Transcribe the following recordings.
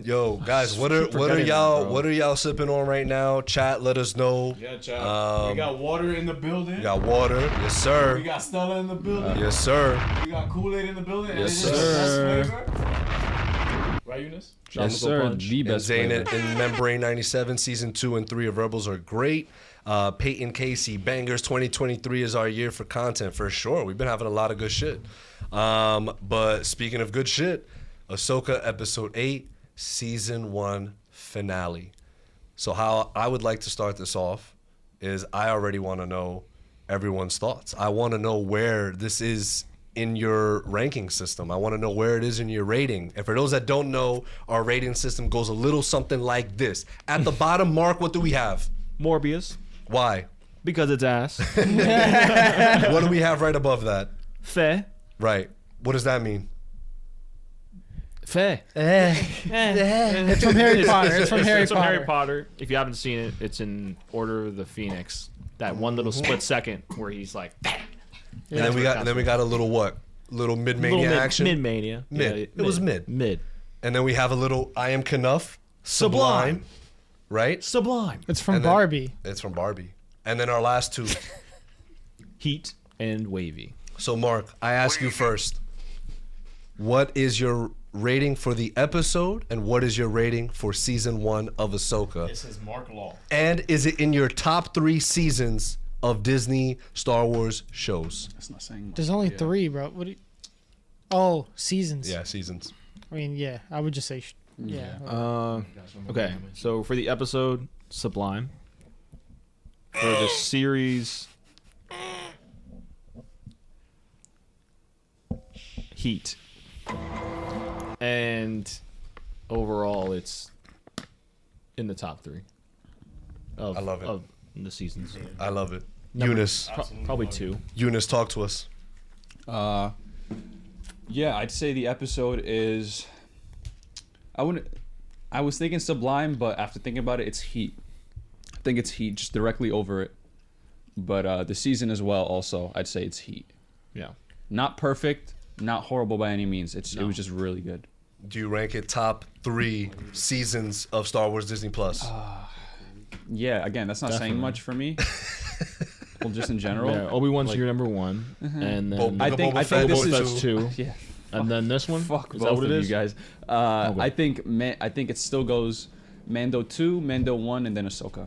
Yo, guys, what are y'all sipping on right now? Chat, let us know. Yeah, chat. We got water in the building. We got water, yes sir. We got Stella in the building. Yes sir. We got Kool-Aid in the building. Yes, and sir. Best flavor. Right, Eunice? Yes, sir. The best And flavor. Zayn and Membrane 97 season 2 and 3 of Rebels are great. Peyton Casey, Bangers 2023 is our year for content for sure. We've been having a lot of good shit. But speaking of good shit, Ahsoka episode 8, season 1 finale. So how I would like to start this off is I already want to know everyone's thoughts. I want to know where this is in your ranking system. I want to know where it is in your rating. And for those that don't know, our rating system goes a little something like this. At the bottom, Mark, what do we have? Morbius. Why? Because it's ass. What do we have right above that? Fair. Right. What does that mean? Fair. It's from Harry Potter. It's from Harry Potter. If you haven't seen it, it's in Order of the Phoenix. That one little split second where he's like. And then we got a little what? Little mid-mania action? Mid-mania. Mid. Yeah, It was mid. Mid. And then we have a little I Am Knuff. Sublime. Right? Sublime. It's from And then- Barbie. It's from Barbie. And then our last two. Heat and Wavy. So Mark, I ask you first. What is your rating for the episode and what is your rating for season 1 of Ahsoka? This is Mark Law. And is it in your top 3 seasons of Disney Star Wars shows? That's not saying much. There's only 3, bro. What? Seasons. Yeah, seasons. I mean, yeah. I would just say, yeah. Okay, so for the episode, Sublime. For the series, Heat. And overall, it's in the top 3. I love it. Of the seasons. I love it. Eunice. Probably 2. Eunice, talk to us. Yeah, I'd say the episode is. I was thinking Sublime, but after thinking about it, it's Heat. I think it's Heat, just directly over it. But the season as well, also, I'd say it's Heat. Yeah. Not perfect, not horrible by any means. It was just really good. Do you rank it top 3 seasons of Star Wars Disney Plus? Yeah, again, that's not saying Definitely. much for me. Well, just in general. Yeah, Obi-Wan's your number 1. And then I think Boba Fett this was is 2. Yeah. And then this one? Fuck is both that what of it is? you guys. I think it still goes Mando 2, Mando 1, and then Ahsoka.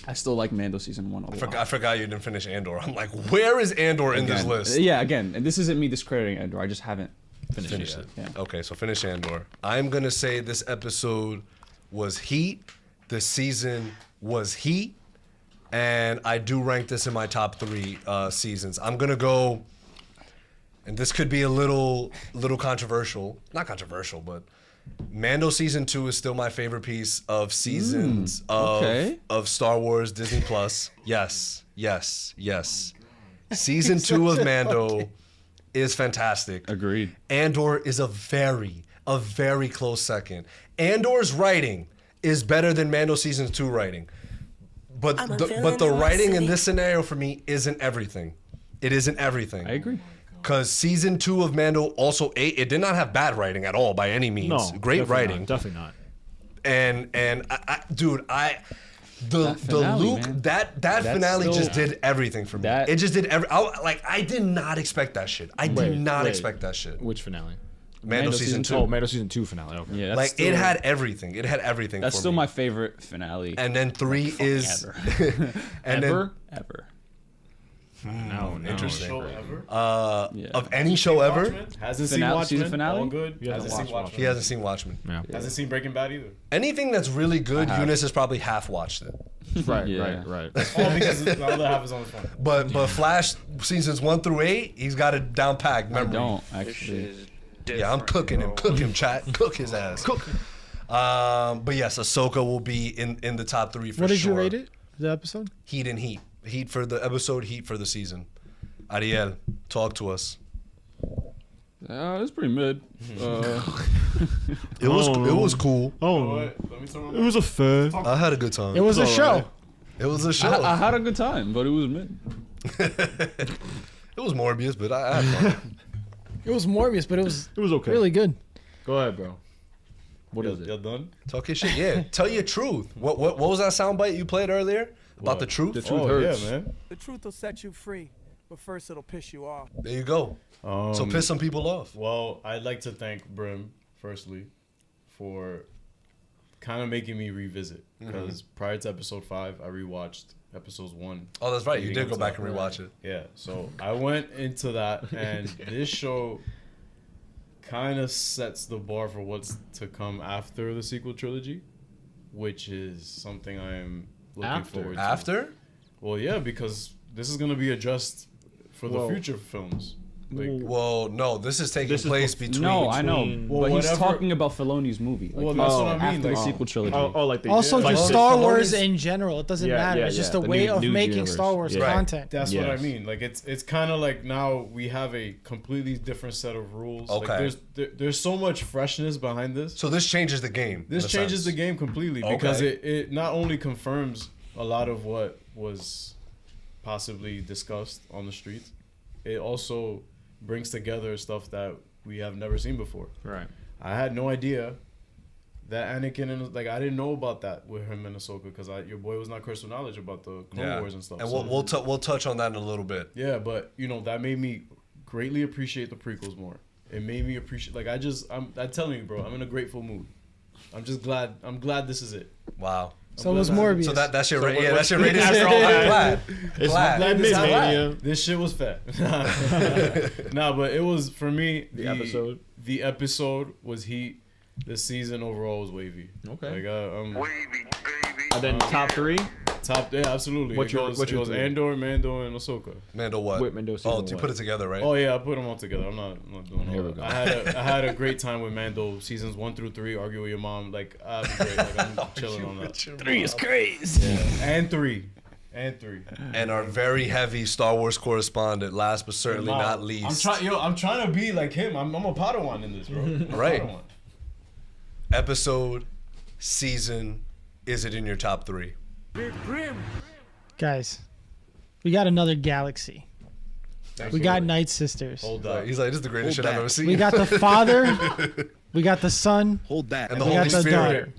I still like Mando season 1 a lot. I forgot you didn't finish Andor. I'm like, where is Andor in this Again, list? Yeah, again, and this isn't me discrediting Andor. I just haven't finished Finish it. it. Yeah. Okay, so finish Andor. I'm going to say this episode was Heat. The season was Heat. And I do rank this in my top 3 seasons. I'm going to go, and this could be a little controversial. Not controversial, but Mando season 2 is still my favorite piece of seasons of Star Wars Disney Plus. Yes. Season 2 of Mando is fantastic. Agreed. Andor is a very close second. Andor's writing is better than Mando season 2 writing. But the writing in this scenario for me isn't everything. It isn't everything. I agree. Because season 2 of Mando also it did not have bad writing at all by any means. No. Great writing. Definitely not. And the finale, Luke man. that That's finale still- just did everything for me. That- It just did I did not expect that shit. I did not expect that shit. Which finale? Mando season 2. Oh, Mando season 2 finale. Okay. Yeah, that's Like still, it had everything. It had everything. That's for still me. my favorite finale. And then 3 is ever. and Ever? Ever. No. Interesting. Show ever. Yeah. Of any show ever, Watchmen? Hasn't seen Finale- Watchmen. season finale? All good. He hasn't Hasn't seen watched Watchmen. he hasn't seen Watchmen. Yeah. Hasn't seen Breaking Bad either. Anything that's really good, I have. Eunice has probably half watched it. Right. Yeah. Right. All because the other half is on his phone. But Flash seasons 1 through 8, he's got it down packed. I Memory. don't actually. Yeah, I'm cooking him. Cook him, chat. Cook his ass. Cook. But yes, Ahsoka will be in the top 3 for sure. What did you rate it? The episode? Heat and Heat. Heat for the episode, Heat for the season. Ariel, talk to us. It's pretty mid. It was cool. Oh, Let me turn it was a fair. I had a good time. It was a show. It was a show. I had a good time, but it was mid. It was Morbius, but I had fun. It was Morbius, but it was It was okay. really good. Go ahead, bro. What is it? Y'all done? Talk your shit. Yeah, tell your truth. What was that soundbite you played earlier about the truth? The truth Oh hurts. yeah, man. The truth will set you free, but first it'll piss you off. There you go. So piss some people off. Well, I'd like to thank Brim firstly for kind of making me revisit because prior to episode 5, I rewatched episodes 1. Oh, that's right. You leading did go up to back that. and rewatch it. Yeah, so I went into that, and this show kind of sets the bar for what's to come after the sequel trilogy, which is something I am looking forward to. After? Well, yeah, because this is going to be addressed for the Whoa. future films. Like, Well, no. This is taking This is place between. No, I know. Well, but he's whatever- talking about Filoni's movie. Like, Well, that's what I mean, After the like- sequel trilogy. Like the Also, like just the- Star Wars Filoni's- in general. It doesn't Yeah, matter. yeah, It's just yeah. a The way new- of new making universe. Star Wars Yeah. Right. content. That's what I Yes. mean. Like it's kind of like now we have a completely different set of rules. Okay. Like there's so much freshness behind this. So this changes the game. This in a changes the sense. game completely because Okay. it not only confirms a lot of what was possibly discussed on the streets, it also brings together stuff that we have never seen before. Right. I had no idea that Anakin and like I didn't know about that with him and Ahsoka because your boy was not cursed with knowledge about the Clone Wars and stuff. And So- we'll touch on that in a little bit. yeah, but you know that made me greatly appreciate the prequels more. It made me appreciate like I'm telling you, bro, I'm in a grateful mood. I'm just glad. I'm glad this is it. Wow. So was Morbius. So that's your So yeah, what- that's your rating. I'm glad. It's Glad. like This, Mid-Mania. this shit was fat. Nah, but it was for me. The episode? The episode was heat. This season overall was wavy. Okay. Like And then top 3. top, yeah, absolutely. What's your it goes three? Andor, Mando, and Ahsoka. Mando what? Wait, Mando oh, season you what? put it together, right? Oh yeah, I put them all together. I'm not doing all Here we that. go. I had a great time with Mando seasons 1 through 3. Argue with your mom, like I'd be great. Like, I'm chilling on that. 3 is crazy. And 3. And our very heavy Star Wars correspondent, last but certainly not least. I'm trying to be like him. I'm a Padawan in this, bro. I'm a Right. Padawan. Episode, season, is it in your top 3? Guys, we got another galaxy. We got Night Sisters. Hold up. He's like, this is the greatest shit I've ever seen. We got the Father. We got the Son. and the We Holy got the Spirit. daughter.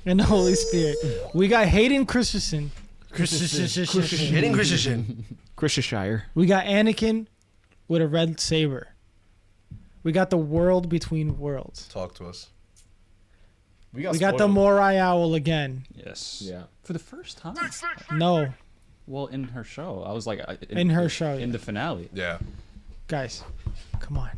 And the Holy Spirit. We got Hayden Christensen. Hitting Christian. Christianshire. We got Anakin with a red saber. We got the world between worlds. Talk to us. We got the spoiled. Morai Owl again. Yes. Yeah. For the first time. No, Well, in her show, I was like, in her show. in the finale. Yeah. Guys, come on.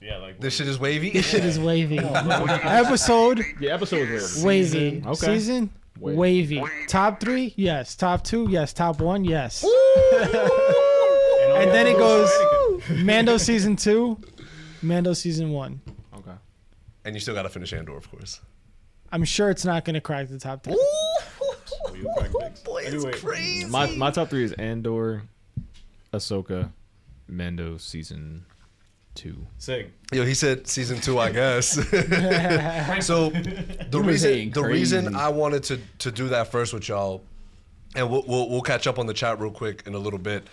Yeah, like This shit is wavy. This shit is wavy. Episode, The episode was wavy. Okay. Season, wavy. Top 3, yes. Top 2, yes. Top 1, yes. And then it goes Mando season 2, Mando season 1. Okay. And you still got to finish Andor, of course. I'm sure it's not going to crack the top 10. Boy, it's Anyway, crazy. My top 3 is Andor, Ahsoka, Mando season 2. Sig. Yo, he said season 2, I guess. So the saying reason crazy. I wanted to do that first with y'all, and we'll catch up on the chat real quick in a little bit.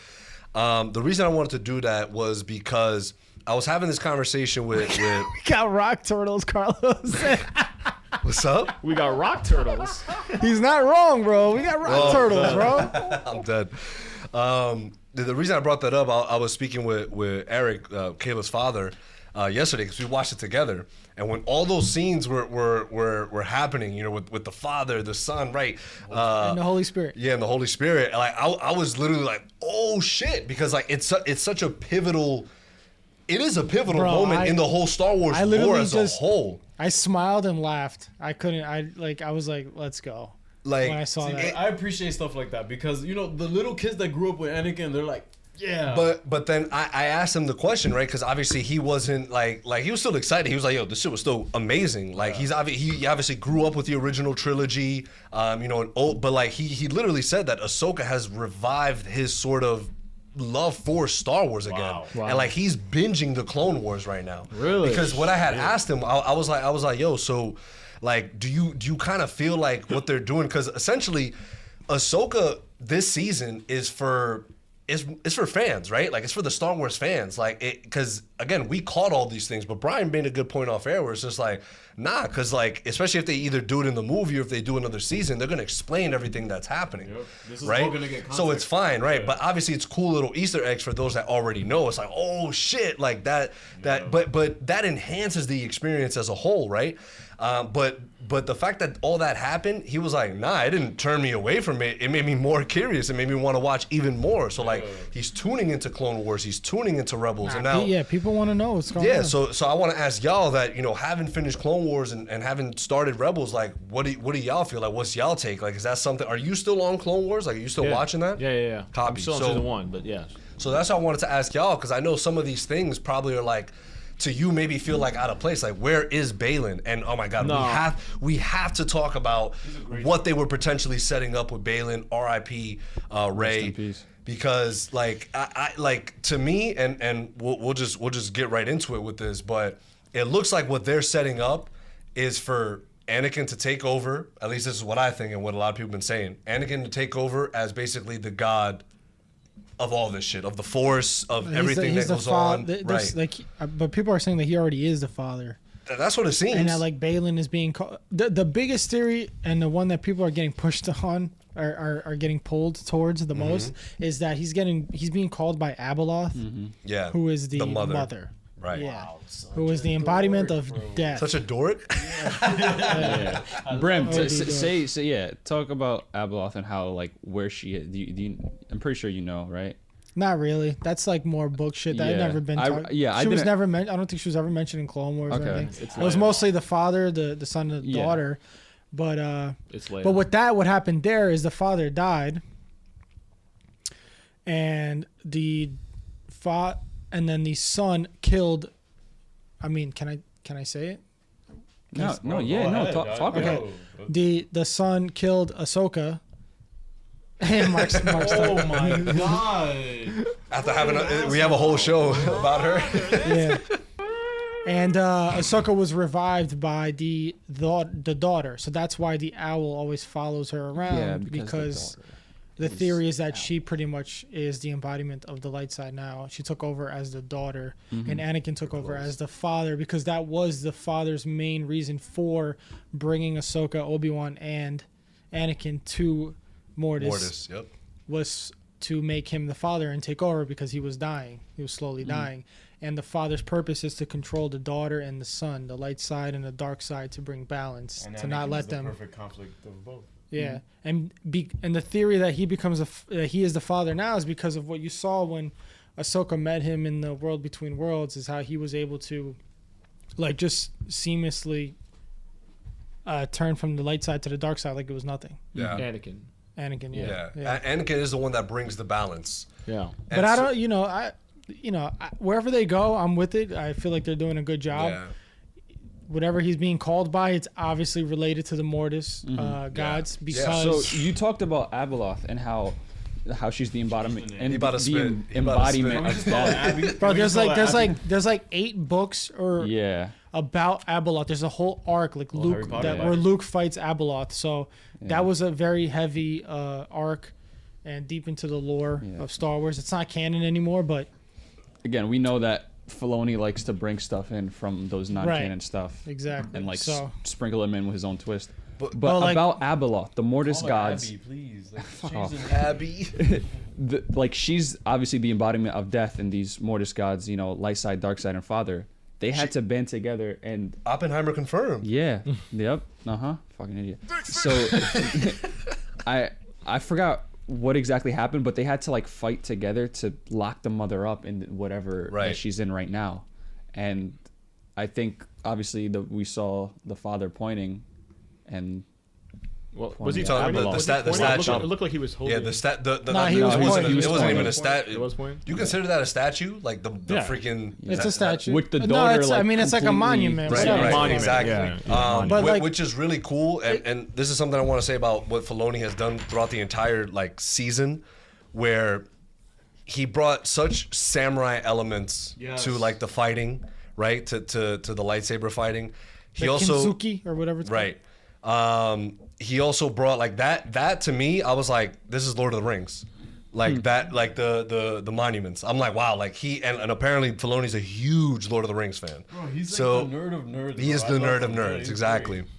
The reason I wanted to do that was because I was having this conversation with We got rock turtles, Carlos. what's up? We got rock turtles. He's not wrong, bro. We got rock turtles, bro. I'm dead. The reason I brought that up, I was speaking with Eric, Kayla's father, yesterday because we watched it together. And when all those scenes were happening, you know, with the Father, the Son, right? And the Holy Spirit. Yeah, and the Holy Spirit. Like I was literally like, oh shit, because like it's such a pivotal. It is a pivotal Bro, moment in the whole Star Wars I lore literally as just- a whole. I smiled and laughed. I couldn't. I was like, let's go. Like When I saw that. I appreciate stuff like that because you know the little kids that grew up with Anakin, they're like, yeah. But then I asked him the question, right? Because obviously he wasn't like he was still excited. He was like, yo, this shit was still amazing. Like he obviously grew up with the original trilogy, you know, but like he literally said that Ahsoka has revived his sort of love for Star Wars again, Wow. and like he's binging the Clone Wars right now. Really? Because what I had asked him, I was like, yo, so like, do you kind of feel like what they're doing? Because essentially, Ahsoka this season is for. It's for fans, right? Like it's for the Star Wars fans, like because again, we caught all these things, but Brian made a good point off air where it's just like, nah, because like, especially if they either do it in the movie or if they do another season, they're gonna explain everything that's happening. Yep. This is right? all gonna get so it's context. fine, right? Yeah. But obviously, it's cool little Easter eggs for those that already know. It's like, oh shit, like that. But that enhances the experience as a whole, right? But the fact that all that happened, he was like, nah, it didn't turn me away from it. It made me more curious. It made me want to watch even more. So like, he's tuning into Clone Wars, he's tuning into Rebels, and now Yeah, people want to know what's going yeah, on. so I want to ask y'all that, having finished Clone Wars and having started Rebels, like, what do y'all feel like? What's y'all take? Like, is that something? Are you still on Clone Wars? Like, are you still watching that? Yeah. Copy. I'm still on So- season 1, but yeah. So that's why I wanted to ask y'all, because I know some of these things probably are like, to you maybe feel like out of place. Like, where is Balin? And oh my God, No. we have to talk about what they were potentially setting up with Balin. R.I.P. Ray. in peace. Because like I like, to me, and we'll just get right into it with this, but it looks like what they're setting up is for Anakin to take over. At least this is what I think and what a lot of people have been saying. Anakin to take over as basically the god of all this shit, of the Force, of everything that goes on. Right. But people are saying that he already is the father. That's what it seems. And that like Balin is being called. The biggest theory and the one that people are getting pushed on are getting pulled towards the most is that he's being called by Abeloth, yeah, who is the mother. mother. Right. Yeah. Who is the embodiment of death. Such a dork. Brim, Oh, say yeah. Talk about Abeloth and how like where she is. I'm pretty sure you know, right? Not really. That's like more book shit that had Yeah. never been I talked. was She never I don't think she was ever mentioned in Clone Wars or Okay. anything. It's It was Leia. mostly the father, the son, and the Yeah. daughter. But It's Leia. But with that, what happened there is the father died, and and then the son killed. I mean, can I say it? No, Go yeah, no. ahead, Talk guys. about Okay. it. The son killed Ahsoka. And Mark's Oh my God. After having we have a whole show about her. yeah. And Ahsoka was revived by the daughter, so that's why the owl always follows her around. Yeah, because the daughter the theory is that she pretty much is the embodiment of the light side now. She took over as the daughter, and Anakin took over as the father, because that was the father's main reason for bringing Ahsoka, Obi-Wan, and Anakin to Mortis. Yep. Was to make him the father and take over, because he was dying. He was slowly dying. And the father's purpose is to control the daughter and the son, the light side and the dark side, to bring balance, And to not Anakin let is the them. perfect conflict of both. Yeah, and the theory that he becomes he is the father now is because of what you saw when Ahsoka met him in the World Between Worlds, is how he was able to, like, just seamlessly turn from the light side to the dark side like it was nothing. Yeah. Anakin. Anakin, Yeah. yeah. Anakin is the one that brings the balance. Yeah. But And I so- don't, wherever they go, I'm with it. I feel like they're doing a good job. Yeah. Whatever he's being called by, it's obviously related to the Mortis gods, Yeah. because So you talked about Abeloth and how she's the embodiment and You about to the spit. You about to embodiment spit. of death. bro, there's like 8 books or Yeah. about Abeloth. There's a whole arc like Well, Luke Harry Potter, where Luke fights Abeloth. So that was a very heavy arc and deep into the lore of Star Wars. It's not canon anymore, but Again, we know that Filoni likes to bring stuff in from those non-canon stuff exactly. and like so sprinkle them in with his own twist. But But, like- about Abeloth, the Mortis Call her gods, Abby, please. Like, Fuck change off. the name. Abby. like she's obviously the embodiment of death, and these Mortis gods, light side, dark side, and father. They had to band together, and Oppenheimer confirmed. yeah, yep, fucking idiot. So I forgot what exactly happened, but they had to like fight together to lock the mother up in whatever Right. that she's in right now, and I think obviously we saw the father pointing, and Well, Was he talking about the Was he stat- the pointing? statue? It looked like he was holding. Yeah, the stat. The Nah, he it was wasn't, pointing. it wasn't pointing. even a stat. It was pointing? You consider that a statue? Like the Yeah. freaking. it's a statue. with the No, daughter, it's, like, I mean, it's like a completely- monument. Right, whatever. right, Monument, exactly. yeah, yeah, But, like- which is really cool, and this is something I want to say about what Filoni has done throughout the entire like season, where he brought such samurai elements Yes. to like the fighting, right? To the lightsaber fighting. He The also Kinzuki or whatever it's right. He also brought like that to me. I was like, this is Lord of the Rings. Like that, like the monuments. I'm like, wow, like he and apparently Filoni's a huge Lord of the Rings fan. Bro, he's So- like the nerd of nerds. He bro. is I the love nerd of him, bro. nerds, He's exactly. great.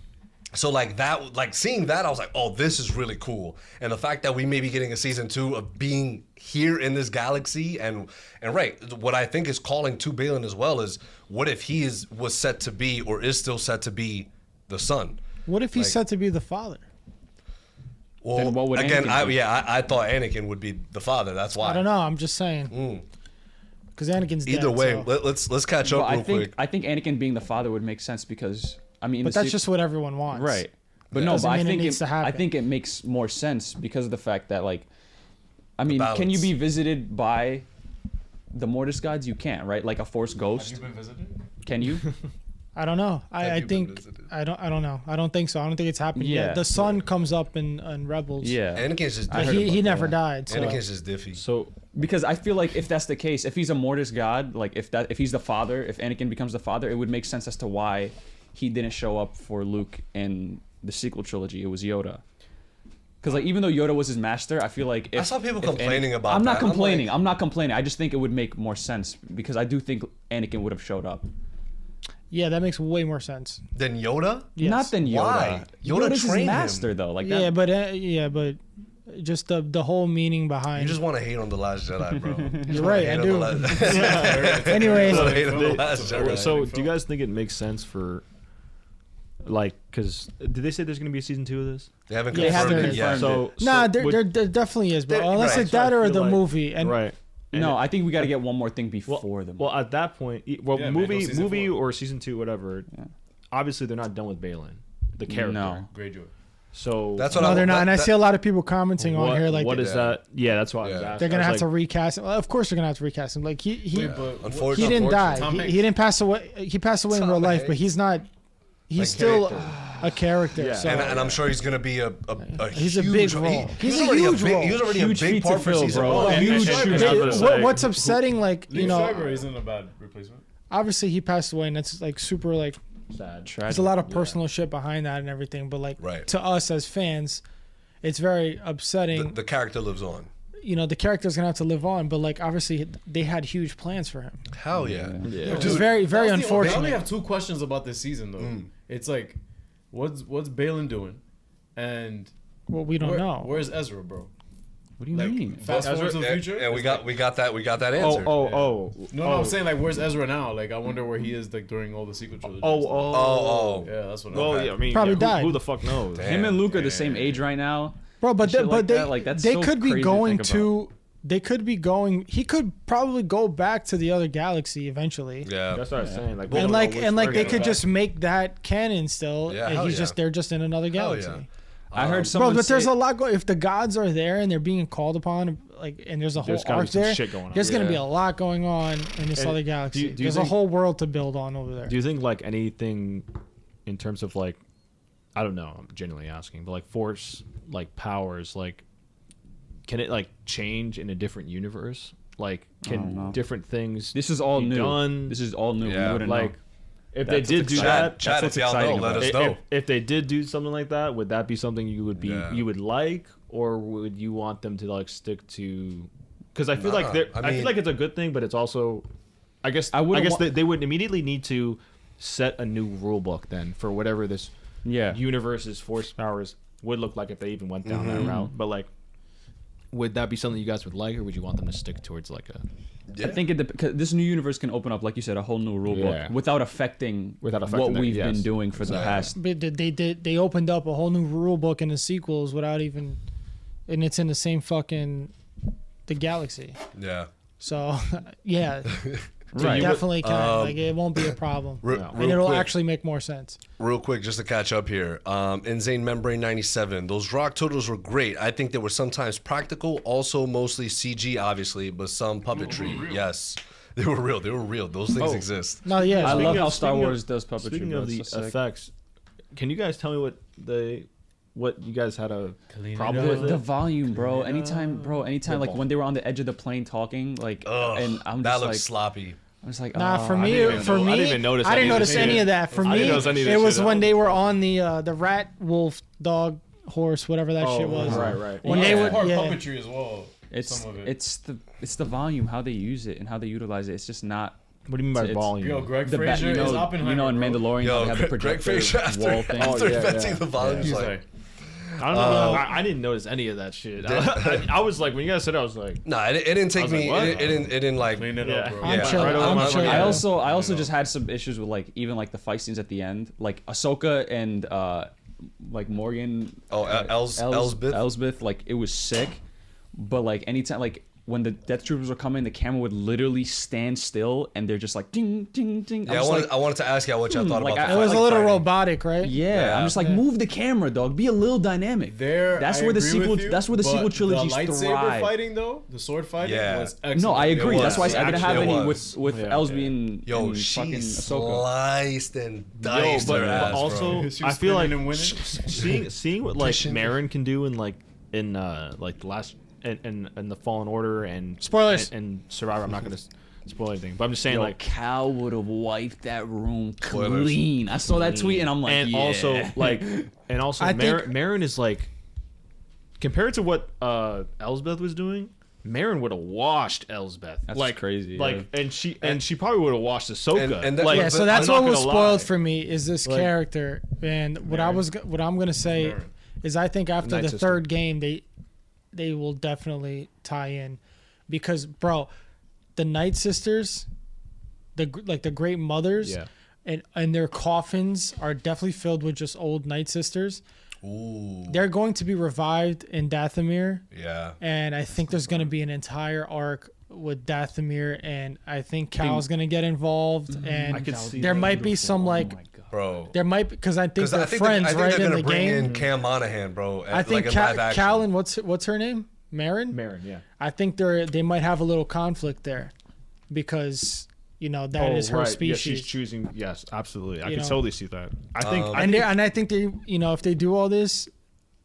So like that, like seeing that, I was like, oh, this is really cool. And the fact that we may be getting a season 2 of being here in this galaxy, and right, what I think is calling to Balin as well is, what if he was set to be or is still set to be the son? What if he's Like- set to be the father? Well, Then what would again, Anakin be? I thought Anakin would be the father. That's why. I don't know. I'm just saying. Because Anakin's dead. Either way, so- let's catch up But real quick. I think Anakin being the father would make sense because I mean, in but the that's sequ- just what everyone wants. right. But Yeah. no, Doesn't but I mean it think needs to happen. I think it makes more sense because of the fact that like, I mean, can you balance. be visited by the Mortis gods? You can't, right? Like a Force Have ghost. you been visited? Can you? I don't know. Have I you been think visited? I don't know. I don't think so. I don't think it's happened Yeah. yet. The son comes up in Rebels. Yeah. Anakin's just I heard diffy. He about never that. died. So. Anakin's just diffy. So Because I feel like if that's the case, if he's a Mortis god, like if he's the father, if Anakin becomes the father, it would make sense as to why he didn't show up for Luke in the sequel trilogy. It was Yoda. Because like even though Yoda was his master, I feel like if, I saw people if complaining about I'm that. not I'm complaining. like- I'm not complaining. I just think it would make more sense because I do think Anakin would have showed up. Yeah, that makes way more sense. Then Yoda? Yes. Not than Yoda. Why? Yoda Yoda's his trained him. master though. Like Yeah, that. but just the whole meaning behind. You just want to hate on the Last Jedi, bro. You just You're wanna right, hate I on do. the Last- Anyways, You wanna hate on the Last Jedi. So, do you guys think it makes sense for, like, because did they say there's going to be a season 2 of this? They haven't They confirmed haven't it yet. confirmed So, nah, so there, would- there, there definitely is, bro. There- Unless right. it's so I that or feel the like- movie. And right. No, I think we got to get one more thing Well, before the. well, at that point, well, Yeah, man, go movie season 4. or season 2, whatever. Yeah. Obviously, they're not done with Balin, the character. No. Greyjoy. So That's what no, I they're not. And I that- see a lot of people commenting on what, here like what they're is that? Yeah, that's why I was Yeah. asking. gonna I have was to like, recast him. Well, of course they're gonna have to recast him. Like he Wait, but Unfortunately, he didn't die. Tom He Hanks. didn't pass away. He passed away in Tom real life, but Hanks. he's not. He's Like still character. a character. Yeah. So and I'm sure he's gonna be a He's a huge, big role. He's a already huge big, role. He was already Huge a big feat to part for fill, season bro. 1. And- huge. and- and- and- I was gonna say, What's upsetting, like Luke you know, Skywalker isn't a bad replacement. obviously he passed away, and that's like super like. sad. There's a lot of personal shit behind that and everything, but like Right. to us as fans, it's very upsetting. The character lives on. You know, the character's gonna have to live on, but like obviously they had huge plans for him, Hell yeah. Yeah. which is very very That's the only- I only unfortunate. have 2 questions about this season though. It's like, what's Balin doing, and Well, we don't know. Where's Ezra, bro? What do you Like, mean? Fast forward to the future. And we It's got that answer. Oh. No, I'm saying like, where's Ezra now? Like, I wonder where he is like during all the sequel trilogy. Oh. Yeah, that's what. Well, I'm yeah, I mean, Probably who, died. Who the fuck knows? Damn. Him and Luke are the same age right now. Bro, but Shit they, like but they that, like, that's they so could crazy be to going think to. They could be going. He could probably go back to the other galaxy eventually. Yeah. That's what I was saying. Like, we And don't like know which and like we're they gonna could go just make that canon still. Yeah, and hell he's yeah. they're just in another Hell galaxy. yeah. I heard Bro, someone but there's say, a lot going. If the gods are there and they're being called upon, like, and there's a whole There's gotta be arc some there, shit going on. there's gonna be Yeah. a lot going on in this And other do galaxy. you There's a think- whole world to build on over there. Do you think like anything in terms of like, I don't know, I'm genuinely asking, but like force, like powers, like, can it like change in a different universe? Like, don't know. can different things this is all be new. done? This is all new. Yeah. We wouldn't like, know. if That's they what's did do exciting. that, Chat, what's if y'all know, exciting let about us it. know. if they did do something like that, would that be something you would be Yeah. you would like, or would you want them to like stick to? Because I feel like Nah, they're- I I mean- feel like it's a good thing, but it's also, I guess I wouldn't wa- they would immediately need to set a new rule book then for whatever this Yeah. universe's force powers would look like if they even went down Mm-hmm. that route. But like, would that be something you guys would like, or would you want them to stick towards like a? Yeah. I think cause this new universe can open up, like you said, a whole new rule Yeah. book without affecting what the- we've yes. been doing for the Exactly. past. But they opened up a whole new rule book in the sequels without even, and it's in the same fucking the galaxy. Yeah. So yeah, Right. definitely can. Like it won't be a problem, Real and it'll quick. actually make more sense. Real quick, just to catch up here. Insane Membrane 97. Those rock turtles were great. I think they were sometimes practical, also mostly CG, obviously, but some puppetry. Yes. They were real. They were real. Those things exist. No, yeah, I so- love how of- Star speaking of- Wars does puppetry. Speaking bro. of It's the so sick. effects, can you guys tell me what you guys had a Clean it problem up. with? The It? volume, bro. Anytime, like when they were on the edge of the plane talking, like, Ugh, and I'm that just looks like, sloppy. I was like, Nah, oh, for I me, didn't even for know. me, I didn't even notice I didn't any of notice this any shit. of that. For I me, didn't notice any of this it was shit at when all. they were on the rat, wolf, dog, horse, whatever that shit was. Right. When Yeah, they it's would, part yeah. puppetry as well. some of it. It's the volume, how they use it and how they utilize it. It's just not. What do you mean by It's- volume? Yo, Greg The Fraser you know, is Oppenheimer. you know, in bro. Mandalorian, how Yo, they have the Greg projector Fraser after, wall thing. after yeah, inventing yeah. the volume, He's he's like, like, I don't know. I didn't notice any of that shit. I was like, when you guys said it, I was like, nah, it didn't take I was me. like, what? It didn't like. clean it Yeah. up, bro. I'm Yeah. chill. Right over I'm my chill. fucking I head. also just had some issues with like even like the fight scenes at the end, like Ahsoka and like Morgan. Oh, Elsbeth? Elsbeth, like it was sick, but like anytime like when the Death Troopers were coming, the camera would literally stand still, and they're just like ding ding ding. Yeah, I wanted to ask you what y'all thought like, about I- the It was fight a little fighting. robotic, right? Yeah, I'm just like Yeah. move the camera, dog. Be a little dynamic. That's where the agree sequel. with you, That's where the but sequel trilogy The lightsaber thrive. fighting though, the sword fighting Yeah. was excellent. No, I agree. was. That's why I didn't have Actually, it any was. with Yeah. Elsby and, Yo, and she fucking Ahsoka. sliced and yo, diced but her ass, also bro. She I was feel like spinning and winning. seeing what like Pushing. Marin can do in like the last and the Fallen Order and Spoilers. and Survivor. I'm not gonna spoil anything, but I'm just saying Yo, like. Cal would have wiped that room Spoilers. clean. I saw that tweet and I'm like, And yeah. also like I think- Marin is like compared to what Elsbeth was doing, Marin would have washed Elsbeth. That's like crazy, Like yeah. and she probably would have washed Ahsoka. And that- like, Yeah, But so that's I'm what not was gonna spoiled lie. for me is this Like- character, and what I'm gonna say Marin. is I think after Night the Sister. third game they will definitely tie in, because bro, the Night Sisters, the Great Mothers, Yeah. and their coffins are definitely filled with just old Night Sisters. Ooh, They're going to be revived in Dathomir, yeah. and I think there's going to be an entire arc with Dathomir, and I think Cal's going to get involved, and I could see there that. might be some like Bro. there might be, because I think they're I friends think right they're in gonna the bring game. in Cam Monaghan, bro. I think like in live action. Callan, what's her name? Marin. Marin, yeah. I think they might have a little conflict there, because that is her right. species. Yeah, she's choosing. Yes, absolutely. I You can know. totally see that. I think. And I think they, if they do all this,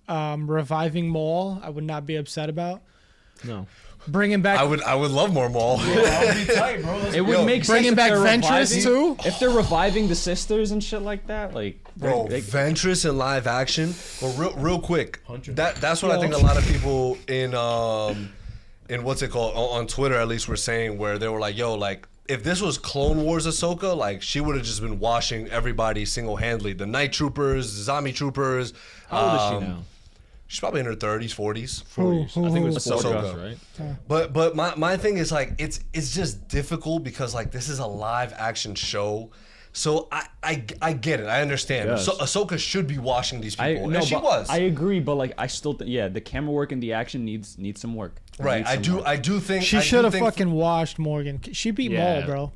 reviving Maul, I would not be upset about. no. Bringing back, I would love more Maul. That would be tight, bro. Let's It would Yo, make sense bringing if back they're Ventress reviving- too. If they're reviving the sisters and shit like that, like Bro, they- Ventress in live action. Well, real quick. Hunter. That's what I Yo. think a lot of people in what's it called on Twitter at least were saying, where they were like, yo, like if this was Clone Wars Ahsoka, like she would have just been washing everybody single handedly. The Night Troopers, the Zombie Troopers. How old is she now? She's probably in her 30s, 40s. Who- I think it was Ahsoka. Ahsoka, right? But my thing is like it's just difficult because like this is a live action show. So I get it. I understand. Yes. So Ahsoka should be washing these people. no, and she but was. I agree, but like I still, the camera work and the action needs some work. It right. needs I some do work. I do think She I do should have think- fucking washed Morgan. She beat Yeah. Maul, bro.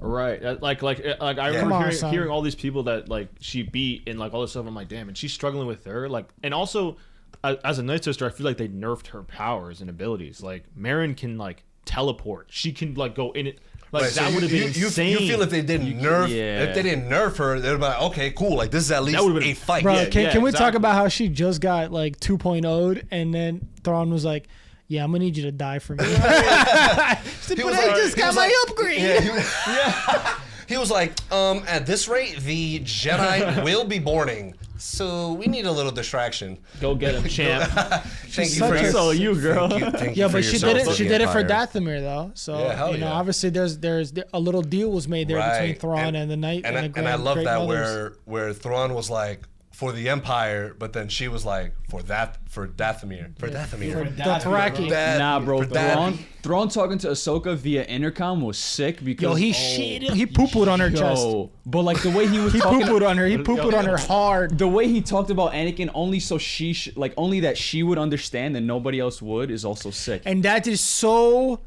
Right. Like I Come remember on, son. hearing all these people that like she beat and like all this stuff. I'm like, damn, and she's struggling with her. Like, and also as a Night Sister, I feel like they nerfed her powers and abilities. Like Marin can like teleport. She can like go in it. Like Right, so that would have been insane. You feel if they didn't nerf, yeah. if they didn't nerf her, they'd be like, okay, cool. Like this is at least would've been- a fight. Bro, Yeah, can we talk exactly. about how she just got like 2.0'd, and then Thrawn was like, "Yeah, I'm gonna need you to die for me." He But was I like- just he got was my like- upgrade. Yeah, he was like, at this rate, the Jedi will be boarding. So we need a little distraction. Go get him, champ. Thank you such for a- your, So you, girl. Thank you Yeah, for but your she did it. service She to the did it for Empire. Dathomir though. So Yeah, hell yeah. obviously there's a little deal was made there between Right. Thrawn and the Night And, and, I, the and I love Great that Mothers. where Thrawn was like for the Empire, but then she was like for Dathomir. For Dathomir. For Dathomir, Dothraki. That- Nah, bro. for that- Thrawn talking to Ahsoka via intercom was sick because Yo, he shit. He poo-pooed on her chest. Yo, but like the way he was He talking, poo-pooed on her. He poo-pooed on her hard. the way he talked about Anakin only so she like only that she would understand and nobody else would is also sick. And that is so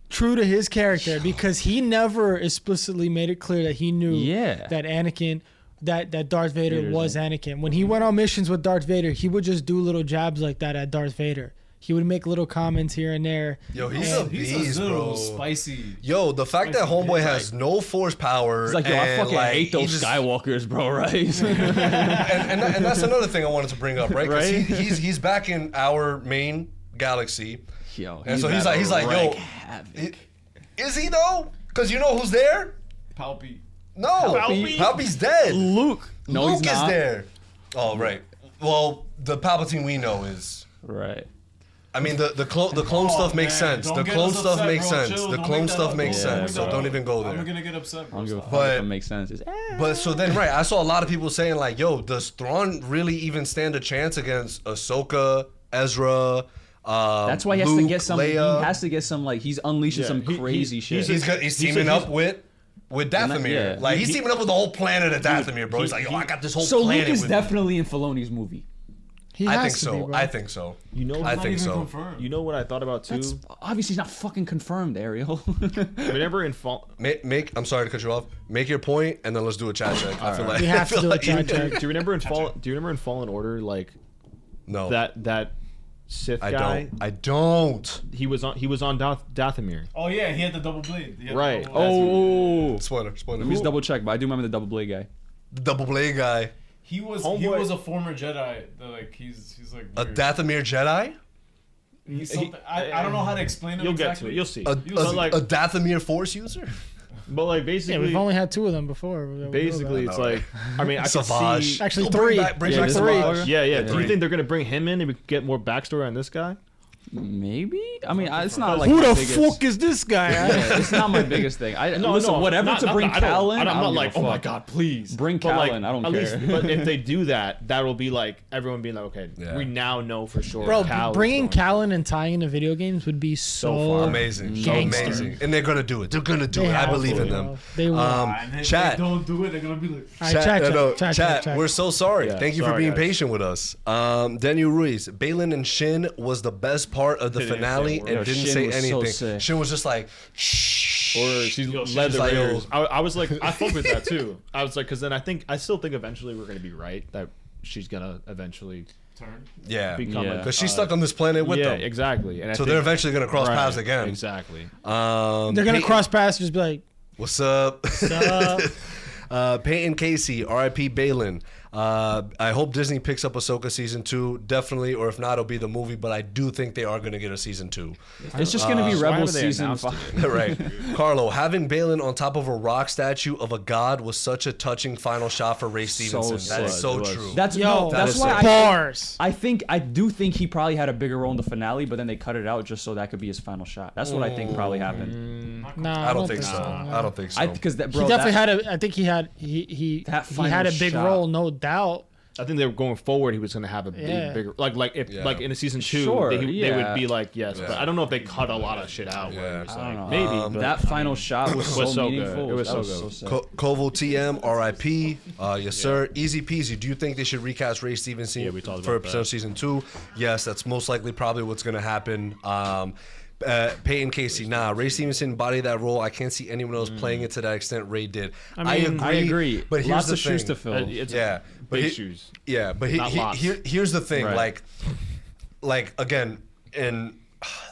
true to his character, because he never explicitly made it clear that he knew Yeah. that Anakin, that Darth Vader Vader's was Anakin. When he went on missions with Darth Vader, he would just do little jabs like that at Darth Vader. He would make little comments here and there. Yo, he's a He's beast, a little bro. spicy. Yo, the fact that Homeboy has no force power. It's like, yo, I and, fucking like, hate he those just- Skywalkers, bro. Right? and that's another thing I wanted to bring up, right? 'Cause Right? he's back in our main galaxy. Yo, And so he's about like, to yo, wreak havoc. Is he though? Because you know who's there? Palpy. No, Palpy? Palpy's dead. Luke. No, Luke he's not. is there. Oh, right. Well, the Palpatine we know is Right. I mean, the clone stuff makes sense. Don't The get clone us stuff upset, makes bro. sense. Chill, The don't clone make that stuff up, makes bro. sense. So don't even go I'm there. gonna get upset, I bro. don't give a Stop. fuck But- if it makes sense. But so then, right, I saw a lot of people saying like, "Yo, does Thrawn really even stand a chance against Ahsoka, Ezra?" That's why he has Luke, to get some. Leia? He has to get some. Like he's unleashing Yeah, some he- crazy shit. He's teaming up with Dathomir. yeah. Like he's He- teaming up with the whole planet of Dathomir, bro. He's like, "Yo, I got this whole so planet." Luke is with me." definitely in Filoni's movie. He I has think to so. be, bro. I think so. You know, I Not think even so. confirmed. you know what I thought about too. That's obviously not fucking confirmed, Ariel. Whenever in fall, Make. I'm sorry to cut you off. Make your point, and then let's do a chat check. I feel like We have I to feel do a like chat check. do you remember in Fallen Order, like No, that Sith I guy? don't. I don't. He was on Dathomir. Oh yeah, he had the double blade. He had the Right. double blade. oh, Spoiler. let me just double check. But I do remember the double blade guy. The double blade guy. He was Homeboy- a former Jedi. Like he's like A weird. Dathomir Jedi. He's something, I don't know how to explain him You'll get exactly. to it. You'll see. A, But like, a Dathomir Force user. but like Yeah, basically, we've only had 2 of them before. We know basically, that. it's like, I mean, I can Savage. see. Actually, Oh, bring 3. back- bring Yeah, back this is three. Savage. Yeah, yeah. Do three. you think they're gonna bring him in and we get more backstory on this guy? Maybe. I mean, it's not like Who my the biggest, fuck is this guy? Yeah, it's not my biggest thing. Listen, whatever not- to not bring that- I don't- Cal in. I'm I don't not give like, a oh my fuck. god, please Bring But, Cal like, in, I don't at care. least, but if they do that, that'll be like everyone being like, okay, Yeah. we now know for sure. Bro, Cal is bringing going. Callan and tying into video games would be so, Amazing. Gangster. Amazing. And they're gonna do it. They're gonna do They it. I have believe to, in them. bro. They will. And if Chat. they don't do it, they're gonna be like, All right, chat. We're so sorry. Yeah, Thank you for sorry, being guys. patient with us. Daniel Ruiz, Balin and Shin was the best part of the Didn't say a finale word. and Yo, didn't Shin say was so anything. sick. Shin was just like, shh. Or she led the like, Raiders. yo. I was like, I fuck with that too. I was like, because then I still think eventually we're gonna be right that she's gonna eventually turn. Yeah. become. Yeah. Because she's stuck on this planet with yeah, them. exactly. And I So think, they're eventually gonna cross right, paths again. Exactly. They're gonna Peyton- cross paths, just be like, What's up? "Sup?" Peyton Casey, R.I.P. Balin. I hope Disney picks up Ahsoka season 2, definitely, or if not, it'll be the movie. But I do think they are going to get a season 2. It's just gonna be why Rebel haven't they season announced 5. Right, Carlo, having Balin on top of a rock statue of a god was such a touching final shot for Ray Stevenson. That is sick. so It was. true. That's Yo, no, that that's is why sick. Bars. I do think he probably had a bigger role in the finale, but then they cut it out just so that could be his final shot. That's what I think probably happened. Nah, I don't think so. no. I don't think so. Because that He bro, definitely that, had a. I think he had. He That he had a final big shot. role, no doubt. I think they were going forward. He was going to have a Yeah. bigger like if Yeah. like in a season 2, Sure, they would yeah. be like yes, Yeah. but I don't know if they cut a lot of shit out. Yeah. Where it's I don't know. like, maybe but, that final shot was so, was so good. meaningful. It was That so good. sick. Kovo TM, RIP. Yes, sir. Easy peasy. Do you think they should recast Ray Stevenson Yeah, we talked for about that. season 2? Yes, that's most likely probably what's going to happen. Peyton Casey, nah, Ray Stevenson embodied that role. I can't see anyone else playing it to that extent Ray did. I mean, I agree. But here's Lots the of shoes thing. to fill. it's Yeah, but big he- shoes. Yeah, but Not lots. here's the thing. Right. Like again, and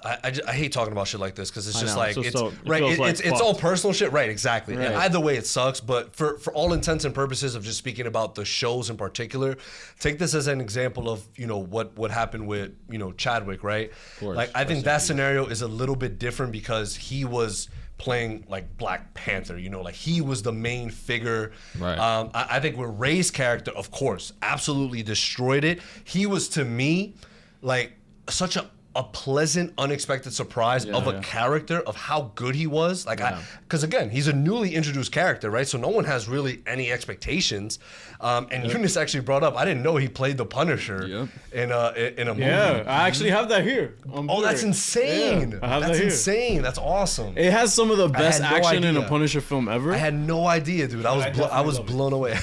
I hate talking about shit like this because it's I just know, like so- it's so it right. feels like It's all fucked. personal shit, right? Exactly. And Right. either way, it sucks. But for all intents and purposes of just speaking about the shows in particular, take this as an example of what happened with Chadwick, right? course. Like I think that scenario is a little bit different because he was playing like Black Panther, like he was the main figure. Right. I think with Ray's character, of course, absolutely destroyed it. He was to me like such a pleasant, unexpected surprise of a character of how good he was. Like because again, he's a newly introduced character, right? So no one has really any expectations. And Eunice actually brought up, I didn't know he played the Punisher in a movie. Yeah, I actually have that here. Oh, that's insane. Yeah, I have That's that here. insane. That's awesome. It has some of the best had no action in a idea. Punisher film ever. I had no idea, dude. I was definitely was love it. blown away.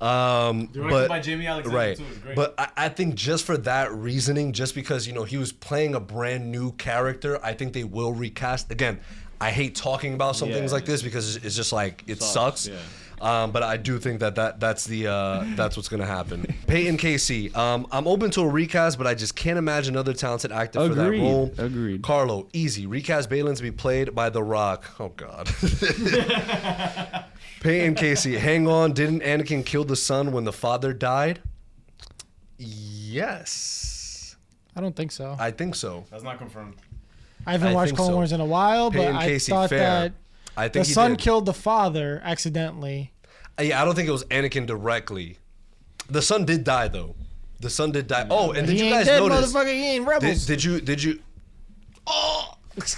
Directed by Jamie Alexander, right. too. It's great. But I think just for that reasoning, just because he was playing a brand new character, I think they will recast. Again, I hate talking about some things like this because it's just like it sucks. yeah. But I do think that's what's gonna happen. Peyton Casey, I'm open to a recast, but I just can't imagine another talented actor for that Agreed. role. Agreed. Carlo, easy. Recast Balin to be played by The Rock. Oh God. Peyton Casey, hang on. Didn't Anakin kill the son when the father died? Yes, I don't think so. I think so. That's not confirmed. I haven't I watched think Clone so. Wars in a while, but Peyton I Casey, thought fair. that I the think he son did. killed the father accidentally. Yeah, I don't think it was Anakin directly. The son did die though. The son did die. Oh, and did He you ain't guys dead, notice? motherfucker. He ain't rebels. Did you? Oh,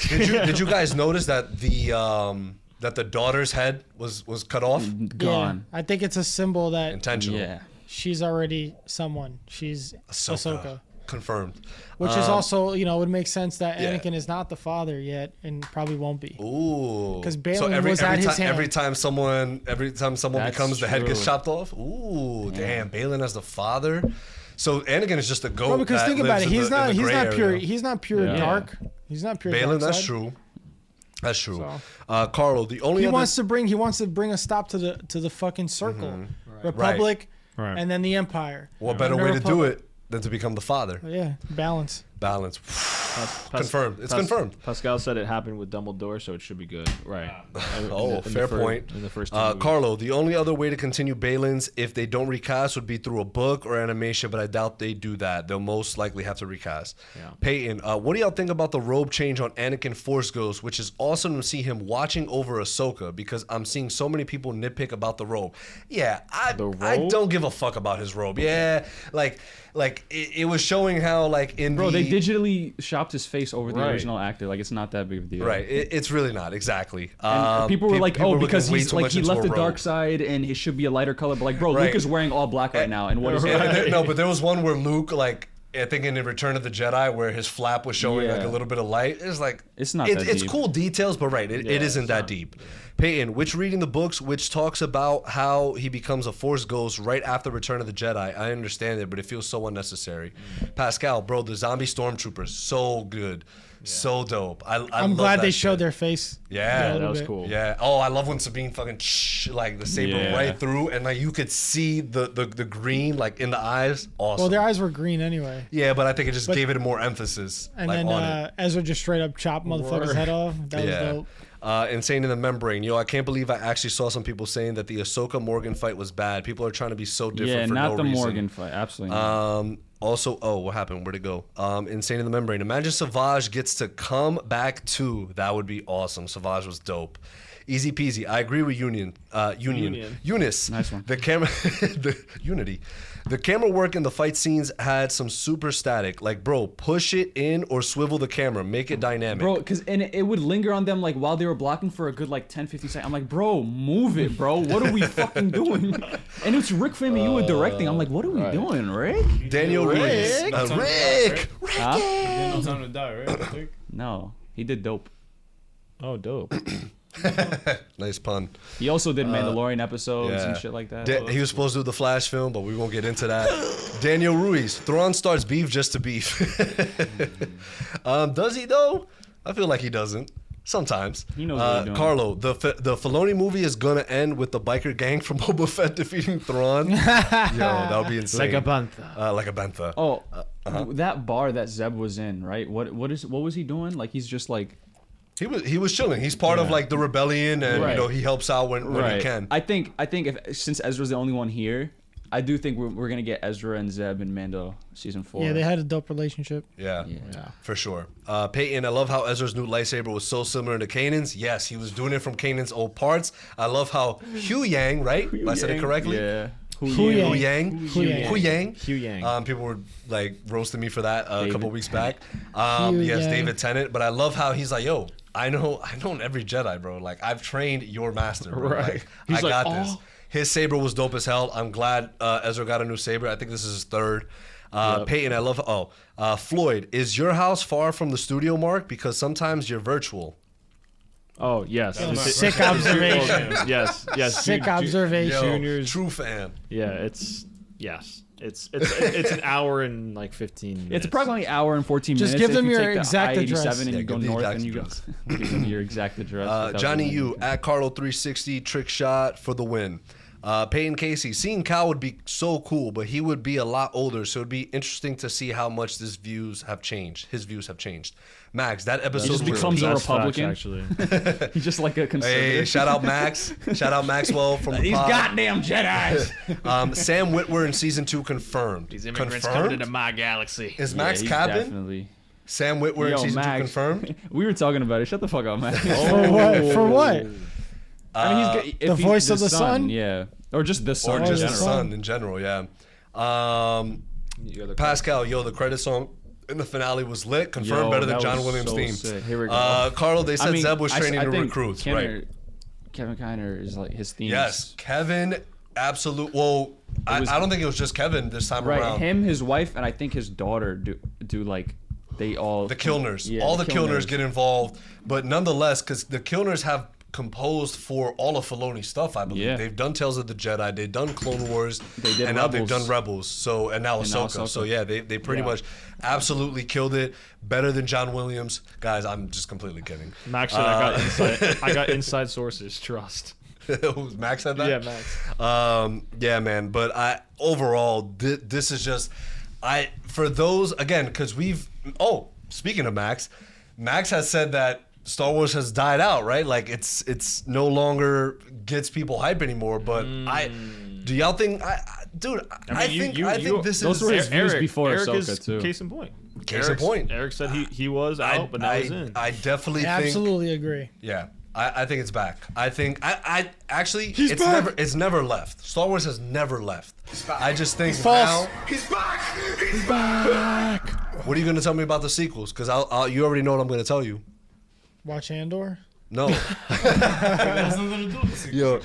did you guys notice that the daughter's head was cut off Gone. Yeah, I think it's a symbol that intentional? Yeah. she's already someone. She's Ahsoka. Confirmed. Which is also, it would make sense that Yeah. Anakin is not the father yet and probably won't be. Ooh. 'Cause Balin was at his hand. Every time someone That's becomes the head gets true. chopped off. Ooh, damn. Balin as the father. So Anakin is just a goat. Bro, because that think about lives it. in He's the not gray pure. area. He's not pure Yeah. dark. He's not pure Balin, dark that's side. true. That's true. So- Carlo, the only He other wants to bring a stop to the fucking circle. Mm-hmm. Republic Right. and then the Empire. what better And the way to do Republic. it than to become the father? Yeah, balance. Balance. Confirmed. It's confirmed. Pascal said it happened with Dumbledore, so it should be good. Right. Oh, fair point. In the first two movies. Carlo, the only other way to continue Balin's if they don't recast would be through a book or animation, but I doubt they do that. They'll most likely have to recast. Yeah. Peyton, what do y'all think about the robe change on Anakin Force Ghost, which is awesome to see him watching over Ahsoka because I'm seeing so many people nitpick about the robe. Yeah, I robe? don't give a fuck about his robe. Yeah, like it was showing how like in Bro, the they digitally shopped his face over the Right. original actor. Like, it's not that big of a deal. right. It's really not exactly. And people were like, people oh, were because looking way he's too like much he into left a the robe. dark side and it should be a lighter color. But like, bro, Right. Luke is wearing all black right now, and what is No, but there was one where Luke, like, I think in the Return of the Jedi, where his flap was showing like Yeah. a little bit of light. It's like It's not that It's deep. cool details, but right, it isn't that deep. Peyton, which reading the books, which talks about how he becomes a Force ghost right after Return of the Jedi. I understand it, but it feels so unnecessary. Pascal, bro, the zombie stormtroopers, so good, so dope. I'm I'm glad they showed their face. Yeah, a little that was bit. cool. Yeah. Oh, I love when Sabine fucking like the saber Yeah. right through, and like you could see the green like in the eyes. Awesome. Well, their eyes were green anyway. Yeah, but I think it just But- gave it more emphasis. And like then on it. Ezra just straight up chopped motherfucker's head off. That was dope. Insane in the Membrane. Yo, I can't believe I actually saw some people saying that the Ahsoka Morgan fight was bad. People are trying to be so different Yeah, for not no the reason. Morgan fight. Absolutely. Not. Also, what happened? Where'd it go? Insane in the Membrane. Imagine Savage gets to come back too. That would be awesome. Savage was dope. Easy peasy. I agree with Union. Eunice. Nice one. The camera, the Unity. The camera work in the fight scenes had some super static. Like, bro, push it in or swivel the camera. Make it dynamic. Bro, because it would linger on them like while they were blocking for a good like 10, 15 seconds. I'm like, bro, move it, bro. What are we fucking doing? And it's Rick Famuyiwa directing. I'm like, what are we doing, Rick? Daniel Ruiz. Rick. Rick. Huh? He didn't know time to die, right? I think. No, he did dope. Oh, dope. Nice pun. He also did Mandalorian episodes Yeah. and shit like that. He was supposed to do the Flash film, but we won't get into that. Daniel Ruiz. Thrawn starts beef just to beef. Does he though? I feel like he doesn't. Sometimes. He knows what he's doing. Carlo, the Filoni movie is gonna end with the biker gang from Boba Fett defeating Thrawn. Yo, that would be insane. Like a bantha. Like a bantha. Oh, that bar that Zeb was in, right? What was he doing? Like he's just like He was chilling. He's part of like the rebellion, and Right. he helps out when he can. I think if since Ezra's the only one here, I do think we're gonna get Ezra and Zeb in Mando season 4. Yeah, they had a dope relationship. Yeah, Yeah. for sure. Peyton, I love how Ezra's new lightsaber was so similar to Kanan's. Yes, he was doing it from Kanan's old parts. I love how Hu Yang, right? I said it correctly. Yeah. Hu Hu Yang. Yang. Hu Yang. Hu Yang. Hugh Yang. People were like roasting me for that a David couple weeks Tennant. back. Hu Yes, Yang. David Tennant. But I love how he's like, yo, I know every Jedi, bro. Like I've trained your master, bro. Right. Like, He's I like, got this. "Oh." His saber was dope as hell. I'm glad Ezra got a new saber. I think this is his third. Peyton, I love. Floyd, is your house far from the studio, Mark? Because sometimes you're virtual. Oh, yes. Sick observation. Yes. Sick observation. Yo, Junior's. true fan. Yeah, yes. It's an hour and like 15 minutes. It's approximately an hour and 14 Just minutes. give them if you your take the exact I-87 address. and Yeah, you go give the north exact and you go. address. Give them your exact address. without Johnny giving U anything. at Carlo 360 trick shot for the win. Peyton Casey, seeing Cal would be so cool, but he would be a lot older, so it'd be interesting to see how much his views have changed. Max, that episode just was becomes a peak. That's facts, Republican? actually. He's just like a conservative. Hey, shout out Max. Shout out Maxwell from the These pod. goddamn Jedi's. Sam Witwer in season 2 confirmed. These immigrants confirmed? coming into my galaxy. Is Yeah, Max he's Cabin? Definitely. Sam Witwer in Yo, season 2 Max. confirmed? We were talking about it. Shut the fuck up, Max. For what? For what? I mean, if The he's voice of the sun? Yeah. Or just the sun Or in just the general. sun in general, yeah. You got Pascal, yo, the credit song in the finale was lit. Confirmed Yo, better than that John was Williams' so theme. sick. Here we go. Carlo, they said Zeb was training I to think recruits, Kevin, right? Kevin Kiner is like his themes. Yes, Kevin, absolute. Well, I don't think it was just Kevin this time Right, around. him, his wife, and I think his daughter do like they all The Kilners. Yeah, All the Kilners get involved, but nonetheless, because the Kilners have composed for all of Filoni's stuff, I believe. Yeah. They've done Tales of the Jedi, they've done Clone Wars, They did and now they've Rebels. done Rebels. So and now Ahsoka. So yeah, they pretty much absolutely killed it. Better than John Williams. Guys, I'm just completely kidding. Max said I got inside sources. Trust. Max said that? Yeah, Max. Yeah, man. But overall, this is just for those again because we've. Oh, speaking of Max has said that Star Wars has died out, right? Like it's no longer gets people hype anymore. But do y'all think? I think this those is were his views before Eric Ahsoka, is too. Case in point. Case in point. Eric said he was out, but now he's in. I definitely I think. absolutely agree. Yeah. I think it's back. I think I actually He's it's back. it's never left. Star Wars has never left. I just think false. now. He's back! He's back! What are you gonna tell me about the sequels? Because you already know what I'm gonna tell you. Watch Andor. No. Yo,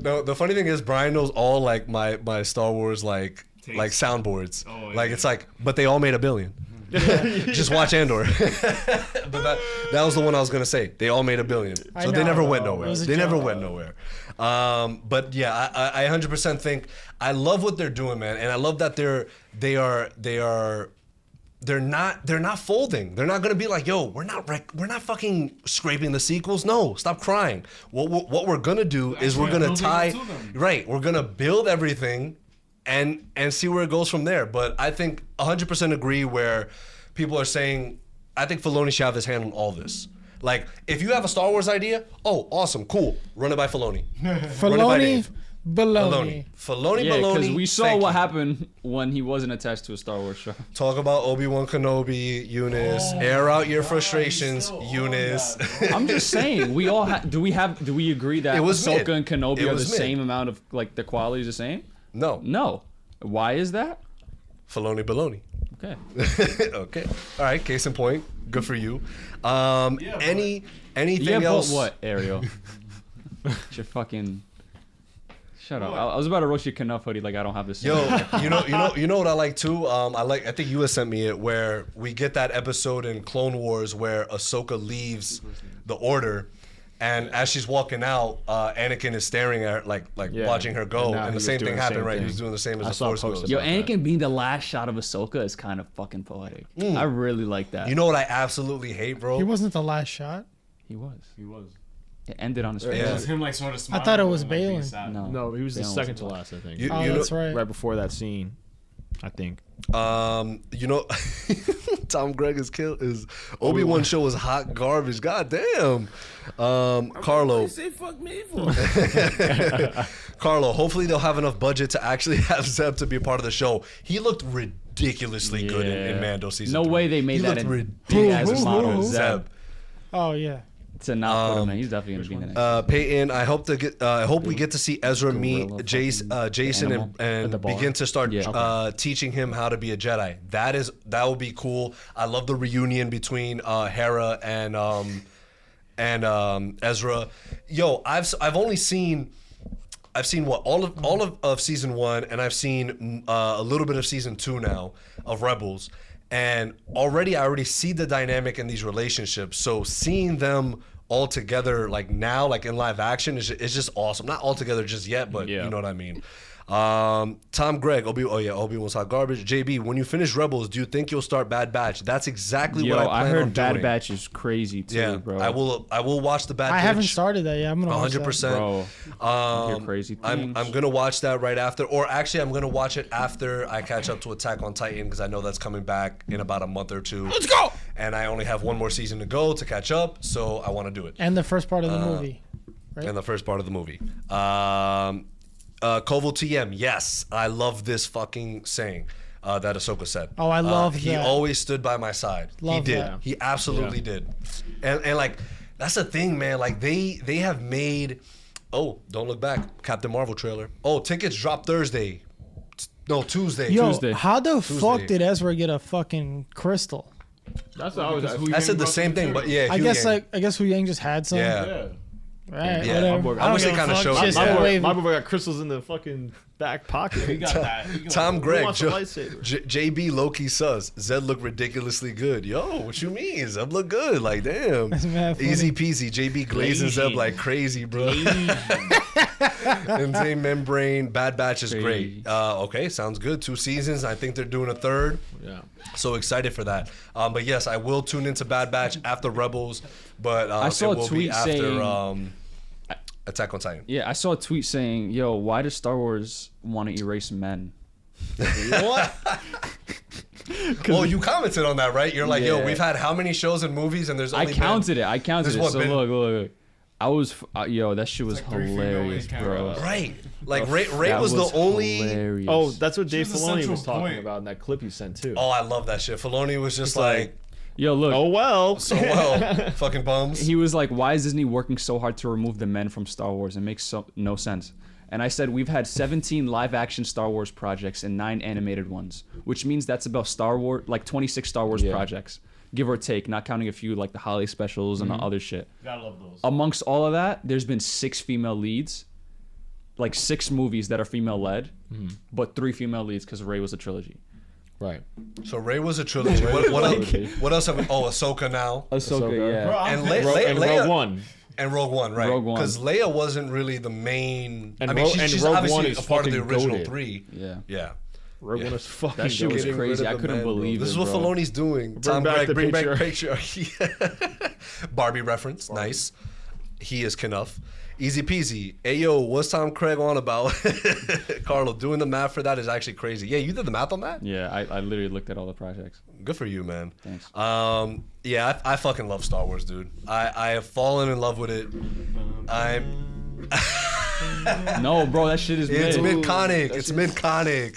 no. The funny thing is, Brian knows all like my Star Wars like soundboards. Like it's like, but they all made $1 billion. Just watch Andor. But that was the one I was gonna say. They all made $1 billion, I so they know. never went It nowhere. was a They never joke. went nowhere. But yeah, I 100% think I love what they're doing, man, and I love that they're not folding. They're not gonna be like, yo, we're not fucking scraping the sequels. No, stop crying. What we're gonna do is we're gonna tie. Right, we're gonna build everything and see where it goes from there. But I think 100% agree where people are saying, I think Filoni should have his hand on all this. Like, if you have a Star Wars idea, oh, awesome, cool, run it by Filoni. Run it by Filoni, Dave. baloney. Filoni, Yeah, because baloney. we saw thank what you. happened when he wasn't attached to a Star Wars show. Talk about Obi-Wan Kenobi, Eunice. Air out your frustrations, Eunice. I'm just saying, we all do we agree that It was Ahsoka mid. and Kenobi It are the was mid. same amount of like the quality is the same? No, No. Why is that? Filoni, baloney. Okay. Okay. All right. Case in point. Good for you. Anything Yeah, else? but what, Ariel? Your fucking. Shut up. I was about to roast your Knuff hoodie like I don't have this. Yo, you know what I like too. I think you had sent me it where we get that episode in Clone Wars where Ahsoka leaves the Order, and as she's walking out, Anakin is staring at her, like Yeah. watching her go, And now and the he was same doing thing the happened, same right? He thing. was doing the same as I the saw a Force post Ghost. Yo, about Anakin being the last shot of Ahsoka is kind of fucking poetic. I really like that. You know what I absolutely hate, bro? He wasn't the last shot. He was. He was. It ended on his Yeah. face. It was him like sort of smiling. thought it was and, like, being Balin. sad. No. No, he was the Balin second to was last, I think. You- Oh, you that's know, right. Right before that scene, I think. You know, Tom Gregg is Obi-Wan show is hot garbage. God damn. Carlo. Say fuck me for. Carlo, hopefully they'll have enough budget to actually have Zeb to be a part of the show. He looked ridiculously good in Yeah. Mando season. No 3. way they made He that looked in big ass ridiculous. model Zeb. Zeb Oh yeah. to not put him in. He's definitely gonna be in the next. Peyton, I hope we get to see Ezra meet Gorilla Jason animal at and the bar. begin to start Yeah. teaching him how to be a Jedi. That would be cool. I love the reunion between Hera and Ezra. Yo, I've only seen what all of season 1, and I've seen a little bit of season 2 now of Rebels, and I already see the dynamic in these relationships. So seeing them all together like now, like in live action, is just awesome. Not all together just yet, but Yeah. you know what I mean. Tom Gregg, Obi-Wan's hot garbage. JB, when you finish Rebels, do you think you'll start Bad Batch? That's exactly Yo, what I I plan on heard Bad doing. Batch is crazy too, Yeah, bro. I will watch the Bad Batch. I haven't started that yet. I'm gonna watch that. 100%. Bro, I hear crazy I'm things. gonna watch that right after, or actually, I'm gonna watch it after I catch up to Attack on Titan because I know that's coming back in about a month or two. Let's go! And I only have one more season to go to catch up, so I want to do it. And the first part of the movie. In the first part of the movie. Koval TM, yes, I love this fucking saying that Ahsoka said. Oh, I love He that. always stood by my side. Love he did. that. He absolutely did. And like that's the thing, man. Like they have made. Oh, don't look back. Captain Marvel trailer. Oh, tickets drop Thursday. No, Tuesday. Yo, Tuesday. how the Tuesday. fuck did Ezra get a fucking crystal? That's what I was. I said the same thing, but yeah. I Hu guess Yang. I guess Hu Yang just had some. Yeah. Right. Yeah. Whatever. My boy- I I don't wish they give a kinda fuck. showed Shit's it. still wavy. My boy got crystals in the fucking back pocket. He got that. Tom Gregg, wants a lightsaber? JB Loki sus. Zed look ridiculously good. Yo, what you mean? Zed look good. Like damn, That's mad funny. easy peasy. JB glazing Zeb like crazy, bro. Insane membrane. Bad Batch is great. Okay, sounds good. 2 seasons. I think they're doing a 3rd. Yeah. So excited for that. But yes, I will tune into Bad Batch after Rebels. But I saw it a will be tweet after saying- Attack on Titan. Yeah, I saw a tweet saying, "Yo, why does Star Wars want to erase men?" What? Oh, you commented on that, right? You're like, yo, Yeah. we've had how many shows and movies, and there's I only counted it. I counted There's it. what, So been- look. I was, yo, that shit was like 3 female hilarious, main bro. characters. right. Like Ray That was the only. hilarious. Oh, that's what Dave She was the Filoni central was talking point. about in that clip he sent too. Oh, I love that shit. Filoni was just like- like, yo, look. Oh well. so well, fucking bums. He was like, "Why is Disney working so hard to remove the men from Star Wars? It makes no sense." And I said, "We've had 17 live-action Star Wars projects and 9 animated ones, which means that's about 26 Star Wars Yeah. projects, give or take, not counting a few like the holiday specials and the other shit. Gotta love those. Amongst all of that, there's been 6 female leads, like 6 movies that are female-led, but 3 female leads because Rey was a trilogy. Right. So Ray was a trilogy. What else have we? Oh, Ahsoka now. Ahsoka, yeah. Bro, I'm And pissed. Leia, Rogue One. And Rogue One, right? Rogue One. Because Leia wasn't really the main. And I mean, Ro- she's, and she's Rogue obviously One is a part of the fucking original goated. 3. Yeah. Yeah. Rogue One is fucking. That shit was goated. crazy. I rid of couldn't men, bro. believe This it, is what bro. Filoni's doing. Tom back Gregg, the bring back picture. picture. Barbie reference. Nice. He is Knuff. Easy peasy. Hey, yo, what's Tom Craig on about? Carlo, doing the math for that is actually crazy. Yeah, you did the math on that? Yeah, I literally looked at all the projects. Good for you, man. Thanks. Yeah, I fucking love Star Wars, dude. I have fallen in love with it. I'm. No, bro, that shit is It's mid. mid-conic. It's mid-conic.